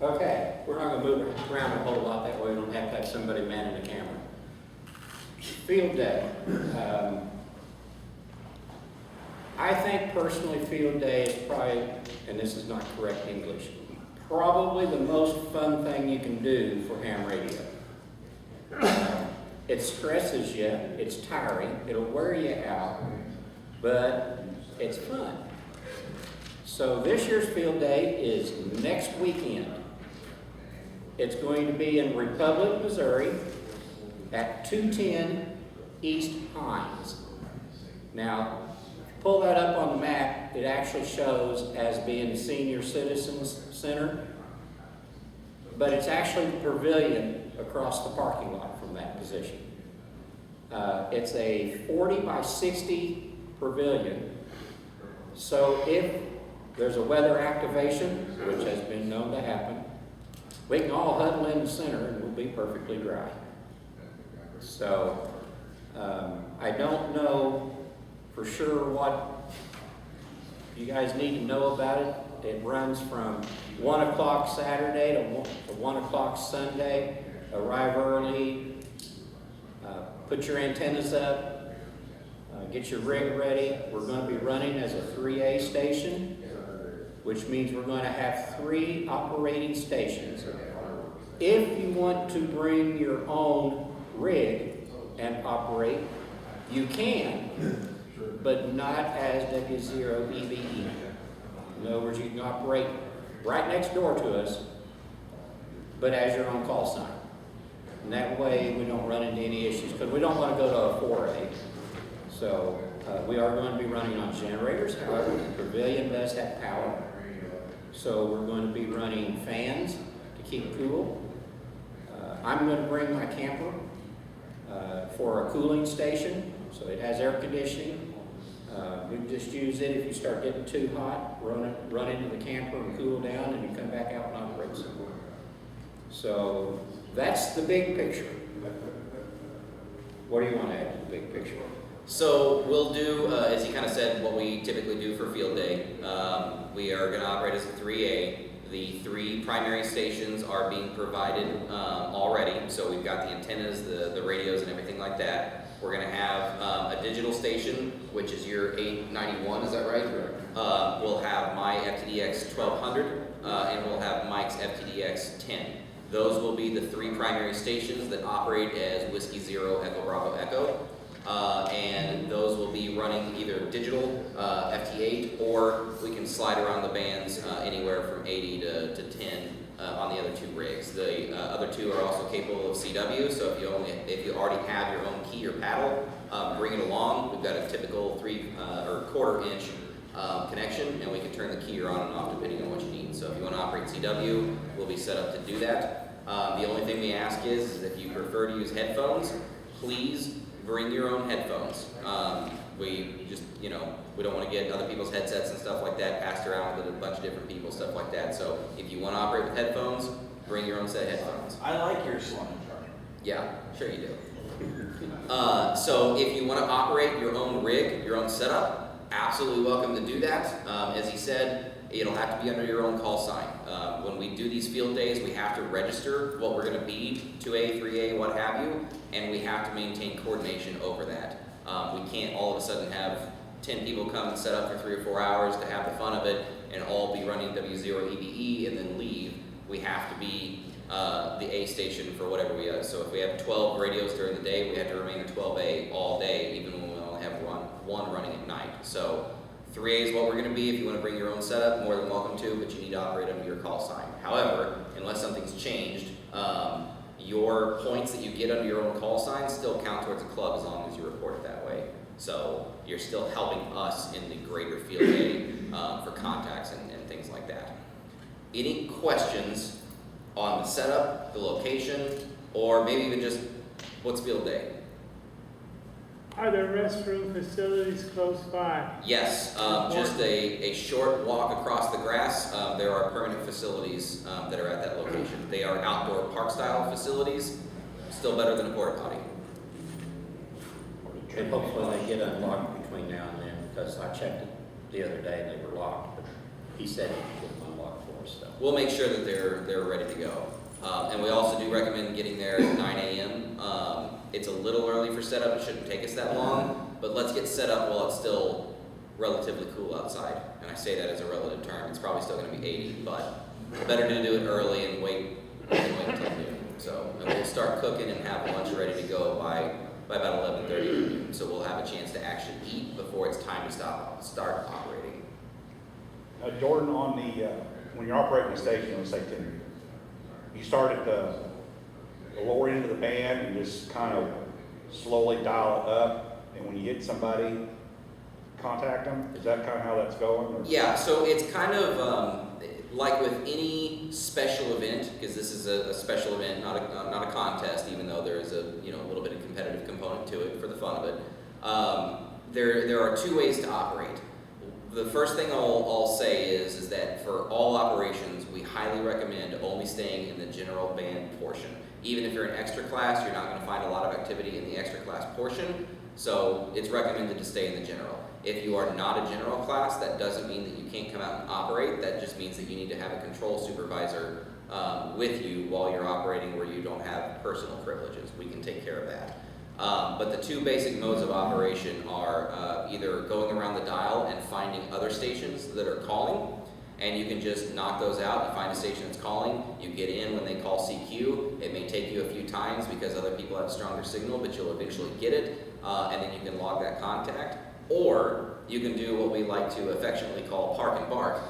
Okay, we're not gonna move around a whole lot, that way we don't have to have somebody manning the camera. Field day. I think personally field day is probably, and this is not correct English, probably the most fun thing you can do for ham radio. It stresses you, it's tiring, it'll wear you out, but it's fun. So this year's field day is next weekend. It's going to be in Republic, Missouri at 210 East Hines. Now, pull that up on the map, it actually shows as being Senior Citizens Center, but it's actually the pavilion across the parking lot from that position. It's a 40 by 60 pavilion, so if there's a weather activation, which has been known to happen, we can all huddle in the center and we'll be perfectly dry. So, I don't know for sure what you guys need to know about it. It runs from 1 o'clock Saturday to 1 o'clock Sunday. Arrive early, put your antennas up, get your rig ready. We're going to be running as a 3A station, which means we're going to have 3 operating stations. If you want to bring your own rig and operate, you can, but not as W0EBE. In other words, you can operate right next door to us, but as your own call sign. And that way we don't run into any issues, because we don't want to go to a 4A. So we are going to be running on generators. However, the pavilion does have power. So we're going to be running fans to keep cool. I'm going to bring my camper for a cooling station. So it has air conditioning. We just use it if you start getting too hot, run into the camper and cool down, and you come back out and operate some more. So that's the big picture. What do you want to add to the big picture? So we'll do, as he kind of said, what we typically do for field day. We are going to operate as a 3A. The 3 primary stations are being provided already. So we've got the antennas, the radios, and everything like that. We're going to have a digital station, which is your 891, is that right? Correct. We'll have my FTDX 1200, and we'll have Mike's FTDX 10. Those will be the 3 primary stations that operate as Whiskey Zero Echo Bravo Echo. And those will be running either digital FT8, or we can slide around the bands anywhere from 80 to 10 on the other 2 rigs. The other 2 are also capable of CW, so if you already have your own key or paddle, bring it along. We've got a typical 3 or 1/4 inch connection, and we can turn the key on and off depending on what you need. So if you want to operate CW, we'll be set up to do that. The only thing we ask is if you prefer to use headphones, please bring your own headphones. We just, we don't want to get other people's headsets and stuff like that passed around with a bunch of different people, stuff like that. So if you want to operate with headphones, bring your own set of headphones. I like your slang, Charlie. Yeah, sure you do. So if you want to operate your own rig, your own setup, absolutely welcome to do that. As he said, it'll have to be under your own call sign. When we do these field days, we have to register what we're going to be, 2A, 3A, what have you, and we have to maintain coordination over that. We can't all of a sudden have 10 people come and set up for 3 or 4 hours to have the fun of it and all be running W0EBE and then leave. We have to be the A station for whatever we have. So if we have 12 radios during the day, we have to remain at 12A all day, even when we only have one running at night. So 3A is what we're going to be. If you want to bring your own setup, more than welcome to, but you need to operate under your call sign. However, unless something's changed, your points that you get under your own call sign still count towards a club as long as you report it that way. So you're still helping us in the greater field day for contacts and things like that. Any questions on the setup, the location, or maybe even just what's field day? Are there restroom facilities close by? Yes, just a short walk across the grass. There are permanent facilities that are at that location. They are outdoor park-style facilities, still better than a porta potty. And hopefully they get unlocked between now and then, because I checked it the other day and they were locked. But he said he could get them unlocked for us, so. We'll make sure that they're ready to go. And we also do recommend getting there at 9 a.m. It's a little early for setup, it shouldn't take us that long, but let's get set up while it's still relatively cool outside. And I say that as a relative term, it's probably still gonna be 80, but better to do it early and wait until noon. So, and we'll start cooking and have lunch ready to go by about 11:30 or noon. So we'll have a chance to actually eat before it's time to start operating. Jordan, on the, when you're operating a station, let's say 10, you start at the lower end of the band and just kind of slowly dial it up, and when you hit somebody, contact them? Is that kind of how that's going? Or? Yeah, so it's kind of like with any special event, because this is a special event, not a contest, even though there is a little bit of competitive component to it for the fun of it. There are two ways to operate. The first thing I'll say is that for all operations, we highly recommend only staying in the general band portion. Even if you're in extra class, you're not going to find a lot of activity in the extra class portion, so it's recommended to stay in the general. If you are not a general class, that doesn't mean that you can't come out and operate. That just means that you need to have a control supervisor with you while you're operating where you don't have personal privileges. We can take care of that. But the two basic modes of operation are either going around the dial and finding other stations that are calling, and you can just knock those out and find a station that's calling. You get in when they call CQ. It may take you a few times because other people have stronger signal, but you'll eventually get it, and then you can log that contact. Or you can do what we like to affectionately call park and bark,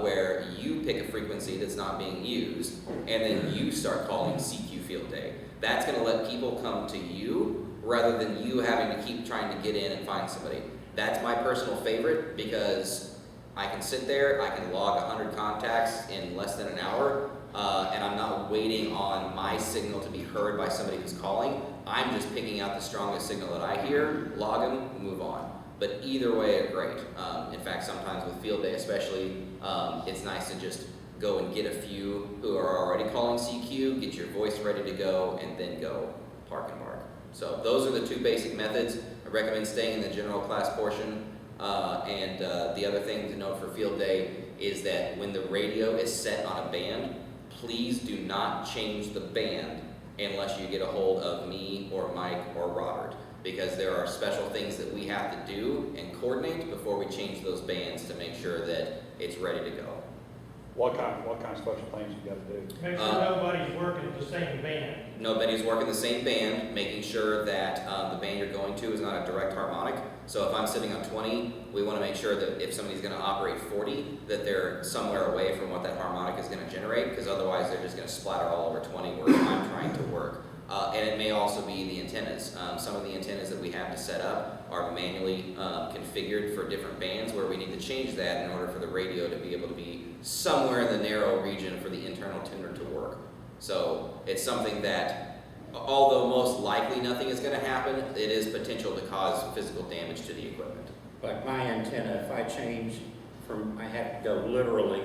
where you pick a frequency that's not being used, and then you start calling CQ field day. That's going to let people come to you rather than you having to keep trying to get in and find somebody. That's my personal favorite because I can sit there, I can log 100 contacts in less than an hour, and I'm not waiting on my signal to be heard by somebody who's calling. I'm just picking out the strongest signal that I hear, log them, move on. But either way are great. In fact, sometimes with field day especially, it's nice to just go and get a few who are already calling CQ, get your voice ready to go, and then go park and bark. So those are the two basic methods. I recommend staying in the general class portion. And the other thing to note for field day is that when the radio is set on a band, please do not change the band unless you get a hold of me or Mike or Robert, because there are special things that we have to do and coordinate before we change those bands to make sure that it's ready to go. What kind of special things you got to do? Make sure nobody's working the same band. Nobody's working the same band, making sure that the band you're going to is not a direct harmonic. So if I'm sitting on 20, we want to make sure that if somebody's going to operate 40, that they're somewhere away from what that harmonic is going to generate, because otherwise they're just going to splatter all over 20 where I'm trying to work. And it may also be the antennas. Some of the antennas that we have to set up are manually configured for different bands, where we need to change that in order for the radio to be able to be somewhere in the narrow region for the internal tuner to work. So it's something that, although most likely nothing is going to happen, it is potential to cause physical damage to the equipment. Like my antenna, if I change I have to go literally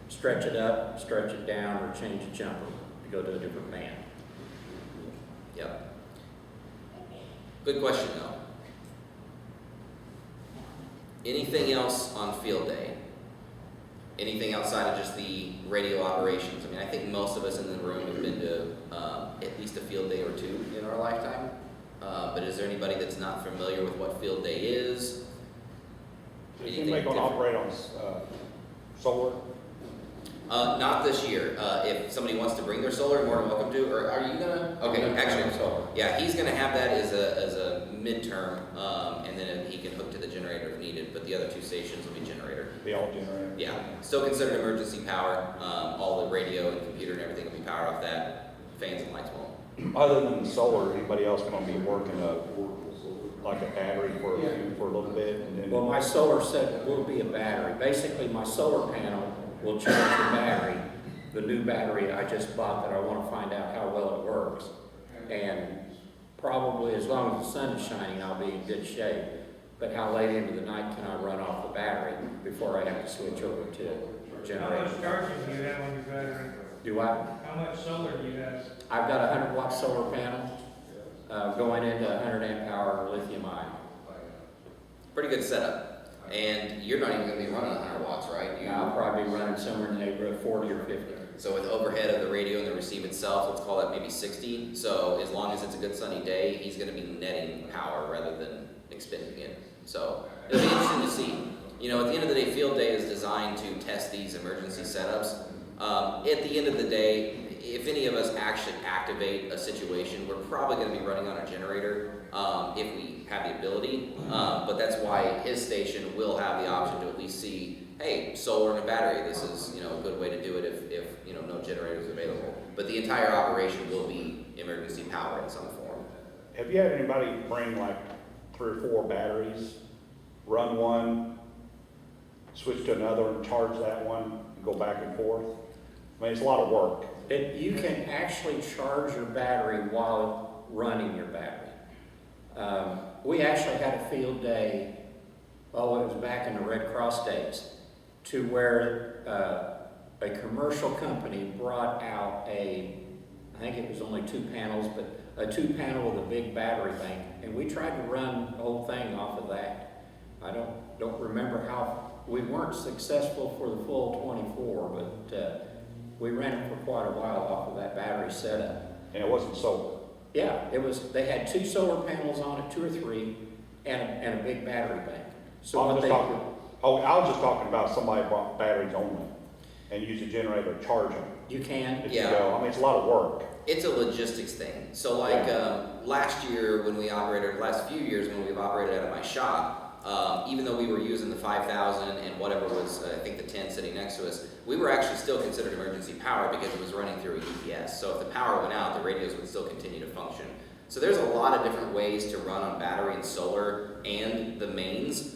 stretch it up, stretch it down, or change a jumper to go to a different band. Yep. Good question though. Anything else on field day? Anything outside of just the radio operations? I mean, I think most of us in the room have been to at least a field day or two in our lifetime. But is there anybody that's not familiar with what field day is? Is anybody going to operate on solar? Not this year. If somebody wants to bring their solar, you're more than welcome to. Or are you gonna? Okay, actually, solar. Yeah, he's gonna have that as a midterm, and then he can hook to the generator if needed. But the other two stations will be generator. The all generator? Yeah, still considered emergency power. All the radio and computer and everything will be powered off that. Fans and lights won't. Other than the solar, anybody else going to be working like a battery for a little bit? And then Well, my solar set will be a battery. Basically, my solar panel will charge the battery, the new battery I just bought that I want to find out how well it works. And probably as long as the sun is shining, I'll be in good shape. But how late into the night can I run off the battery before I have to switch over to How generator? much charging do you have on your battery? Do I? How much solar do you have? I've got a 100-watt solar panel going into a 100 amp hour lithium ion. Pretty good setup. And you're not even going to be running 100 watts, right? I'll probably somewhere in the neighborhood of 40 or 50. So with overhead of the radio and the receive itself, let's call that maybe 60. So as long as it's a good sunny day, he's going to be netting power rather than expending it. So it'll be interesting to see. You know, at the end of the day, field day is designed to test these emergency setups. At the end of the day, if any of us actually activate a situation, we're probably going to be running on a generator if we have the ability. But that's why his station will have the option to at least see, hey, solar and a battery. This is, you know, a good way to do it if you know, no generator is available. But the entire operation will be emergency power in some form. Have you had anybody bring like 3 or 4 batteries, run one, switch to another and charge that one, and go back and forth? I mean, it's a lot of work. You can actually charge your battery while running your battery. We actually had a field day, it was back in the Red Cross days, to where a commercial company brought out I think it was only 2 panels, but a 2 panel with a big battery bank, and we tried to run the whole thing off of that. I don't remember how, we weren't successful for the full 24, but we ran it for quite a while off of that battery setup. And it wasn't solar. Yeah, it was. They had 2 solar panels on it, 2 or 3, and a big battery bank. So I what was they just talking about somebody bought batteries only and used a generator to charge them. you can. Yeah. I mean, it's a lot of work. It's a logistics thing. So like last year when we operated, last few years when we've operated out of my shop, even though we were using the 5,000 and whatever was, I think the 10 sitting next to us, we were actually still considered emergency power because it was running through a UPS. So if the power went out, the radios would still continue to function. So there's a lot of different ways to run on battery and solar and the mains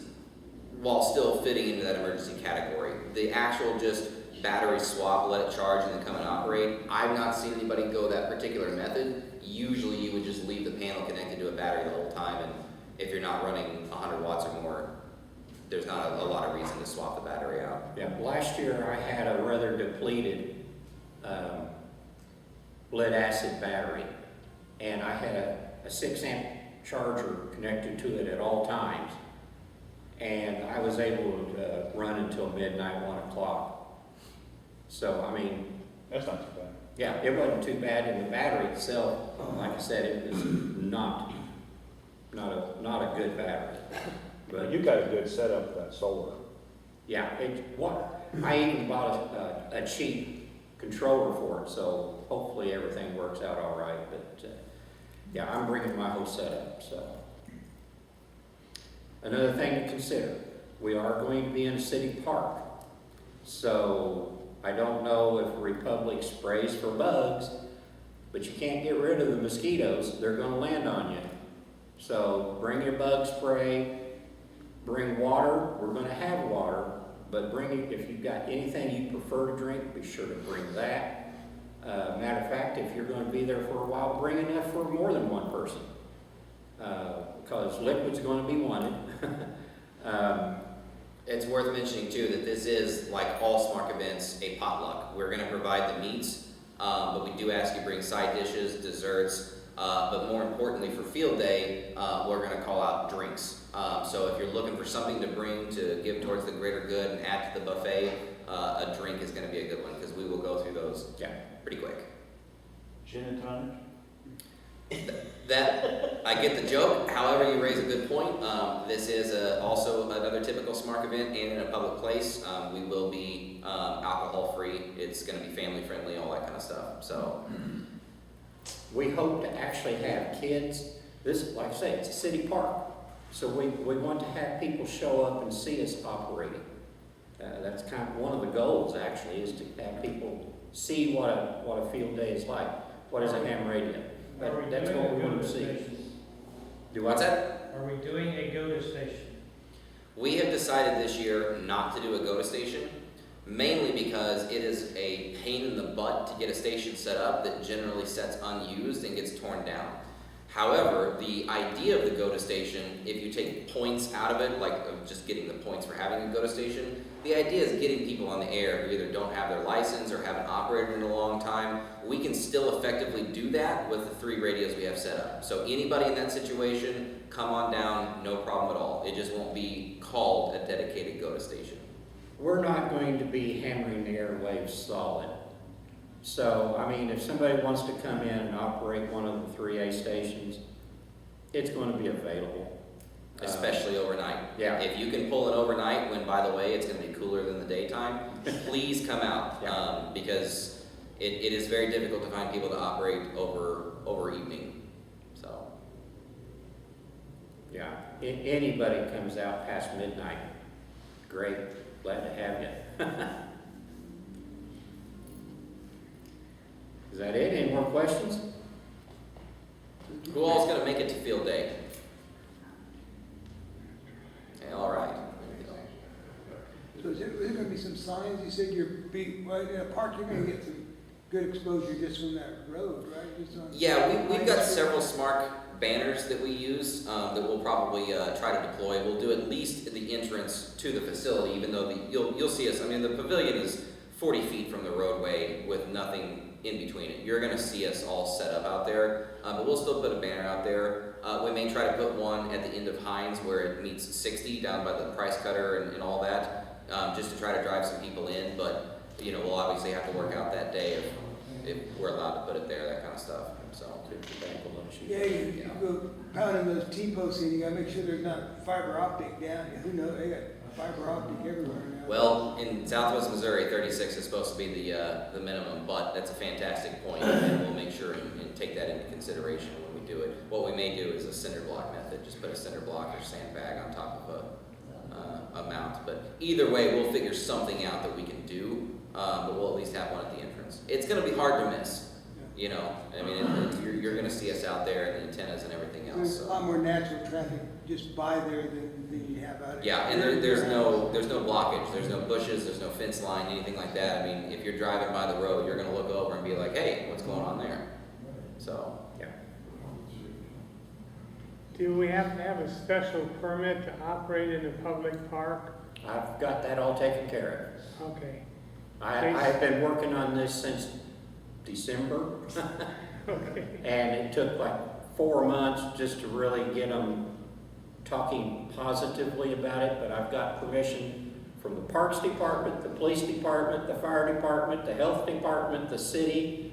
while still fitting into that emergency category. The actual just battery swap, let it charge and then come and operate, I've not seen anybody go that particular method. Usually you would just leave the panel connected to a battery the whole time, and if you're not running 100 watts or more, there's not a lot of reason to swap the battery out. Yeah, last year I had a rather depleted lead acid battery, and I had a 6 amp charger connected to it at all times, and I was able to run until midnight, 1 o'clock. So, I mean, That's not too bad. yeah, it wasn't too bad, and the battery itself, like I said, it was not a good battery. But you got a good setup for that solar. Yeah, I even bought a cheap controller for it, so hopefully everything works out all right. But yeah, I'm bringing my whole setup. So another thing to consider: we are going to be in a city park, so I don't know if Republic sprays for bugs, but you can't get rid of the mosquitoes; they're going to land on you. So bring your bug spray. Bring water. We're going to have water, but if you've got anything you prefer to drink, be sure to bring that. Matter of fact, if you're going to be there for a while, bring enough for more than one person, because liquid's going to be wanted. It's worth mentioning too that this is, like all SMARC events, a potluck. We're going to provide the meats, but we do ask you bring side dishes, desserts, but more importantly for field day, we're going to call out drinks. So if you're looking for something to bring to give towards the greater good and add to the buffet, a drink is going to be a good one because we will go through those pretty quick. Gin and tonic? That, I get the joke. However, you raise a good point. This is also another typical SMARC event and in a public place. We will be alcohol free. It's going to be family friendly, all that kind of stuff. So We hope to actually have kids. This, like I say, it's a city park. So we want to have people show up and see us operating. That's kind of one of the goals, actually, is to have people see what a field day is like. What is a ham radio? That's what we want to see. Do what's that? Are we doing a go-to station? We have decided this year not to do a go-to station, mainly because it is a pain in the butt to get a station set up that generally sits unused and gets torn down. However, the idea of the go-to station, if you take points out of it, like just getting the points for having a go-to station, the idea is getting people on the air who either don't have their license or haven't operated in a long time. We can still effectively do that with the 3 radios we have set up. So anybody in that situation, come on down, no problem at all. It just won't be called a dedicated go-to station. We're not going to be hammering the airwaves solid. So, I mean, if somebody wants to come in and operate one of the 3A stations, it's going to be available. Especially overnight. Yeah. If you can pull it overnight, when by the way, it's gonna be cooler than the daytime, please come out. Yeah. Because it is very difficult to find people to operate over evening, so. Yeah, anybody comes out past midnight, great, glad to have you. Is that it? Any more questions? Who all's gonna make it to field day? Okay, all right. So is there gonna be some signs? You said well, in a park, you're gonna get some good exposure just from that road, right? Just on- Yeah, we've got several SMARC banners that we use that we'll probably try to deploy. We'll do at least at the entrance to the facility, even though you'll see us. I mean, the pavilion is 40 feet from the roadway with nothing in between it. You're going to see us all set up out there, but we'll still put a banner out there. We may try to put one at the end of Hines where it meets 60 down by the price cutter and all that, just to try to drive some people in. But you know, we'll obviously have to work out that day if we're allowed to put it there, that kind of stuff. So. Yeah, you go pounding those T-posts in, you gotta make sure there's not fiber optic down. Who knows, they got fiber optic everywhere now. Well, in Southwest Missouri, 36 is supposed to be the minimum, but that's a fantastic point, and we'll make sure and take that into consideration when we do it. What we may do is a cinder block method, just put a cinder block or sandbag on top of a mount. But either way, we'll figure something out that we can do, but we'll at least have one at the entrance. It's going to be hard to miss. You know, I mean, you're going to see us out there and the antennas and everything else. There's So. a lot more natural traffic just by there than you have out Yeah, and there's no blockage, there's no bushes, there's no fence line, anything like that. I mean, if you're driving by the road, you're going to look over and be like, hey, what's going on there? So. Yeah. Do we have to have a special permit to operate in a public park? I've got that all taken care Okay. of. I've been working on this since December, Okay. and it took like 4 months just to really get them talking positively about it, but I've got permission from the Parks Department, the Police Department, the Fire Department, the Health Department, the city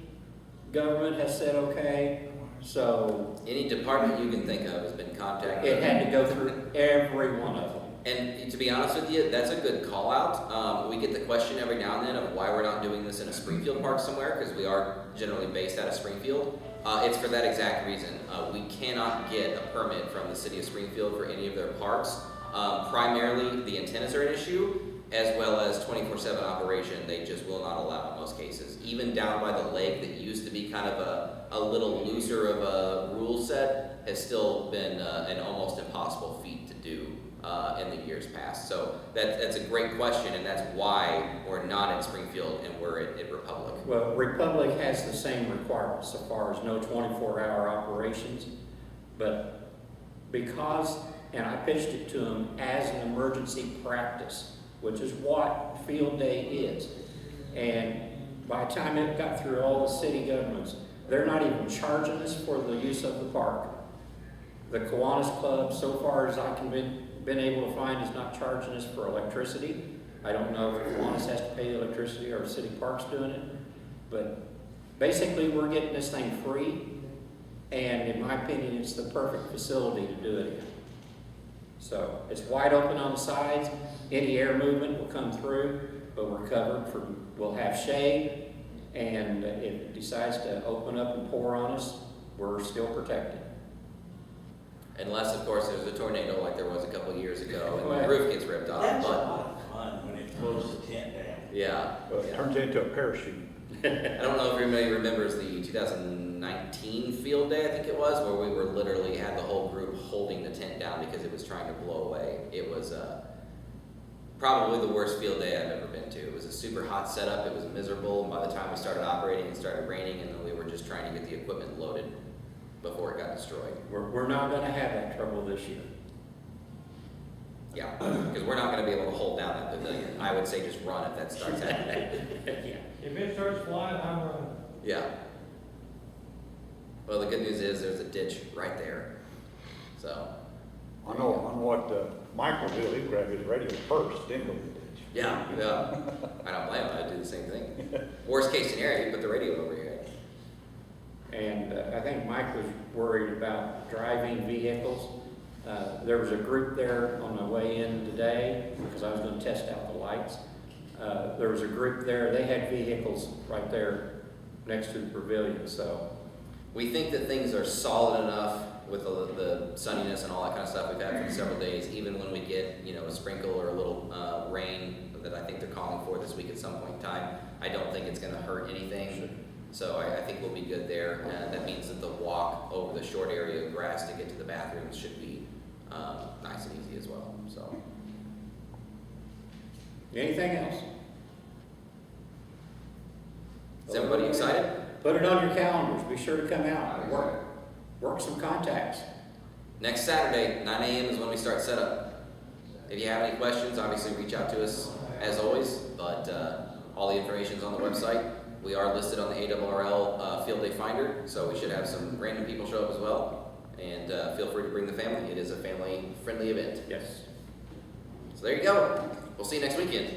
government has said okay, so Any department you can think of has been contacted. it had to go through every one of them. And to be honest with you, that's a good call out. We get the question every now and then of why we're not doing this in a Springfield park somewhere, because we are generally based out of Springfield. It's for that exact reason. We cannot get a permit from the city of Springfield for any of their parks. Primarily, the antennas are an issue, as well as 24/7 operation. They just will not allow in most cases. Even down by the lake that used to be kind of a little looser of a rule set has still been an almost impossible feat to do in the years past. So that's a great question, and that's why we're not in Springfield and we're at Republic. Well, Republic has the same requirements so far as no 24-hour operations, but because, and I pitched it to them as an emergency practice, which is what field day is. And by the time it got through all the city governments, they're not even charging us for the use of the park. The Kiwanis Club, so far as I can been able to find, is not charging us for electricity. I don't know if Kiwanis has to pay the electricity or City Park's doing it, but basically we're getting this thing free, and in my opinion, it's the perfect facility to do it in. So it's wide open on the sides, any air movement will come through, but we're covered we'll have shade, and if it decides to open up and pour on us, we're still protected. Unless, of course, there's a tornado like there was a couple years ago and Well, the roof gets ripped off. That's a But lot of fun when it blows the tent down. yeah, Well, it turns into a parachute. I don't know if anybody remembers the 2019 field day, I think it was, where we were literally had the whole group holding the tent down because it was trying to blow away. It was probably the worst field day I've ever been to. It was a super hot setup. It was miserable. And by the time we started operating, it started raining, and then we were just trying to get the equipment loaded before it got destroyed. We're not going to have that trouble this year. Yeah, because we're not going to be able to hold down that pavilion. I would say just run if that starts happening. Yeah. If it starts flying, I'm running. Yeah. Well, the good news is there's a ditch right there. So, I know what Mike will do, he'll grab his radio first, then go to the ditch. Yeah, yeah. I don't blame them, I'd do the same thing. Worst case scenario, you put the radio over your head. And I think Mike was worried about driving vehicles. There was a group there on the way in today, because I was gonna test out the lights. There was a group there, they had vehicles right there next to the pavilion, so. We think that things are solid enough with the sunniness and all that kind of stuff we've had for several days, even when we get, you know, a sprinkle or a little rain that I think they're calling for this week at some point in time. I don't think it's gonna hurt anything. So I think we'll be good there. That means that the walk over the short area of grass to get to the bathrooms should be nice and easy as well, so. Anything else? Is everybody excited? Put it on your calendars, be sure to come out and work some contacts. Next Saturday, 9 a.m. is when we start setup. If you have any questions, obviously reach out to us as always, but all the information is on the website. We are listed on the ARRL Field Day Finder, so we should have some random people show up as well. And feel free to bring the family. It is a family-friendly event. Yes. So there you go. We'll see you next weekend.